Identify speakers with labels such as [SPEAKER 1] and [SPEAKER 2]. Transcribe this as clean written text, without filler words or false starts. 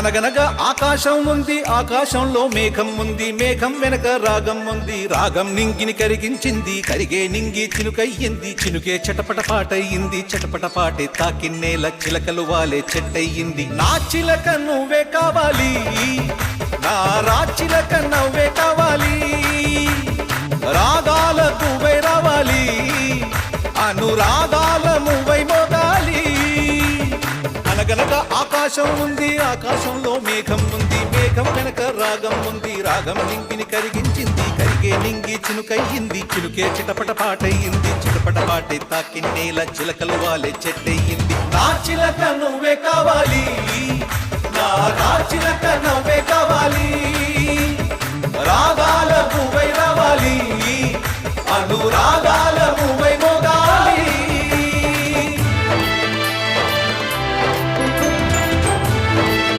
[SPEAKER 1] అనగనగా ఆకాశం ఉంది, ఆకాశంలో మేఘం ఉంది, మేఘం వెనక రాగం ఉంది, రాగం నింగిని కరిగించింది, కరిగే నింగి చినుకయ్యింది, చినుకే చటపట పాటయ్యింది, చటపట పాటే తాకిన్నేల చిలకలు వాలే చెట్టయ్యింది. నా చిలక నువ్వే కావాలి, నా రాచిలక నవ్వే కావాలి, రాగాల నువ్వై రావాలి, అనురాగాల నువ్వై మోగాలి. అనగనగా ఆకాశం ఉంది, ఆకాశంలో మేఘం ఉంది, మేఘం వెనక రాగం ఉంది, రాగం నింగిని కరిగించింది, కరిగే నింగి చినుకయ్యింది, చినుకే చిటపట పాటయ్యింది, చిటపట పాటే తాకిన్నేల చిలకలు వాలే చెట్టయ్యింది. నా చిలక నువ్వే కావాలి, నా చిలక